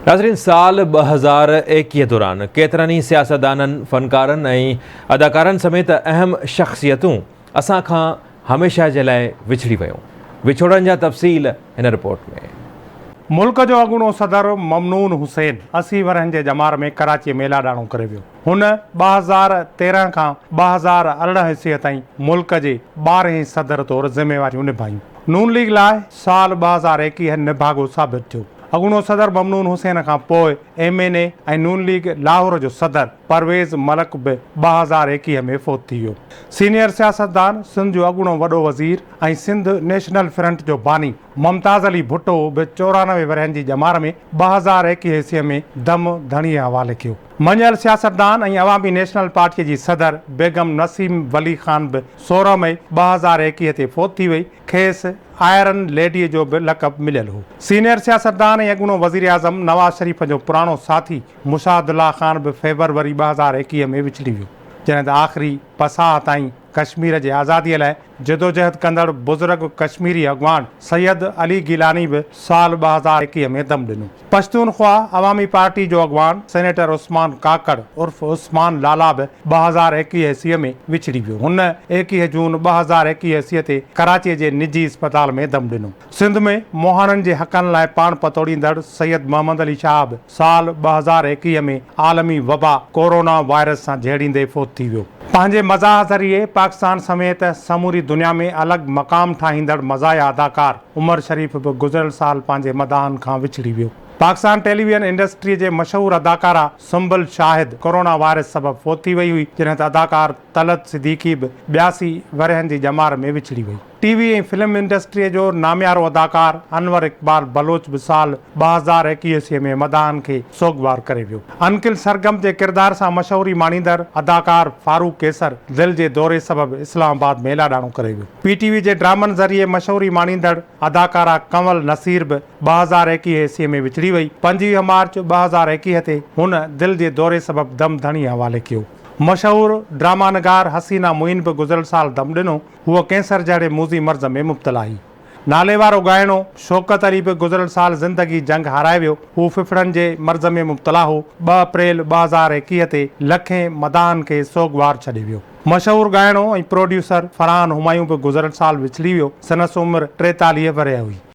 नाज़रीन, साल 2021 दौरान केतिरनि सियासतदाननि, फ़नकारनि ऐं अदाकारनि समेत अहम शख़्सियतूं असां खां हमेशह जे लाइ विछड़ी वियूं। विछोड़नि जा तफ़सील हिन रिपोर्ट में। मुल्क जो अॻूणो सदर ममनून हुसैन 80 वरहनि जे जमार में कराची में लाॾाणो करे वियो। हुन 2013 खां 2018 ईस्वीअ ताईं मुल्क जे 12हें सदर तौरु ज़िम्मेवारियूं निभायूं। नून लीग लाइ साल 2021 निभागो साबित थियो। अॻूणो सदर ममनून हुसैन खां पोइ MNA ऐं नून लीग लाहौर जो सदर परवेज़ मलक बि 2021 में फ़ौत थी वियो। सीनियर सियासतदान, सिंध जो अॻूणो वॾो वज़ीर ऐं सिंध नेशनल फ्रंट जो बानी मुमताज़ अली भुट्टो बि 94 वरहनि जी जमार में 2021 ईस्वीअ में दम धणीअ हवाले कयो। मञियल सियासतदान ऐं अवामी नेशनल पार्टीअ जी सदर बेगम नसीम वली ख़ान बि 16 मई 2021 ते फ़ौत थी वई। खेसि आयरन लेडीअ जो बि लक़ब मिलियल हो। सीनियर सियासतदान ऐं अॻूणो वज़ीर आज़म नवाज़ शरीफ़ जो पुराणो साथी मुशाहिदुल्लाह ख़ान बि फेबरवरी 2021 में विछड़ी वियो। जॾहिं त आख़िरी पसाह ताईं कश्मीर जे आज़ादीअ लाइ जदोजहद कंदड़ बुज़ुर्ग कश्मीरी अॻवान सैयद अली गिलानी बि साल 2021 में दम ॾिनो। पश्तूनख्वा अवामी पार्टी जो अॻवान सेनेटर उस्मान काकड़ उर्फ़ उस्मान लाला बि 2021 ईस्वीअ में विछड़ी वियो। हुन 21 जून 2021 ईस्वीअ ते कराचीअ जे निजी अस्पताल में दम ॾिनो। सिंध में मोहाननि जे हक़नि लाइ पाण पतोड़ींदड़ सैयद मोहम्मद अली शाह बि साल 2021 में आलमी वबा कोरोना वायरस सां जहिड़ींदे फ़ौत थी वियो। पंहिंजे मज़ाह ज़रिए पाकिस्तान समेत समूरी दुनिया में अलॻि मक़ाम ठाहींदड़ मज़ाहिया अदाकार उमर शरीफ़ बि गुज़िरियल साल पंहिंजे मदाहनि खां विछड़ी वियो। पाकिस्तान टेलीविजन इंडस्ट्री जे मशहूर अदाकारा सुंबुल शाहिद कोरोना वायरस सबबि फ़ौत थी वई हुई। जॾहिं त अदाकार तलत सिद्दीकी बि 82 वरहनि जी जमार में विछड़ी वई। टीवी ऐं फिल्म इंडस्ट्रीअ जो नामियारो अदाकार अनवर इक़बाल बलोच बि साल 2021 ईस्वीअ में मदाहनि खे सोगवार करे वियो। अनकिल सरगम जे किरदार सां मशहूरी माणींदड़ अदाकार फारूक केसर दिलि जे दौरे सबबि इस्लामाबाद में लाॾाणो करे वियो। PTV जे ड्रामनि ज़रिए मशहूरी माणींदड़ अदाकारा कंवल नसीर बि 2021 ईस्वीअ में विछड़ी वई। 25 मार्च 2021 ते हुन दिलि जे दौरे सबबि दम धणी हवाले कयो। मशहूर ड्रामा नगार हसीना मुइन बि गुज़िरियल साल दम ॾिनो। हूअ कैंसर जहिड़े मूज़ी मर्ज़ में मुब्तला हुई। नाले वारो ॻाइणो शौकत अली बि गुज़िरियल साल ज़िंदगी जंग हाराए वियो। हू फिफड़नि जे मर्ज़ में मुब्तला हो। 2 अप्रैल 2021 ते लखें मदाहनि खे सोगवार छॾे वियो। मशहूर ॻाइणो ऐं प्रोड्यूसर फरहान हुमायूं बि गुज़िरियल साल विछड़ी वियो। संदसि उमिरि 43 वरह हुई।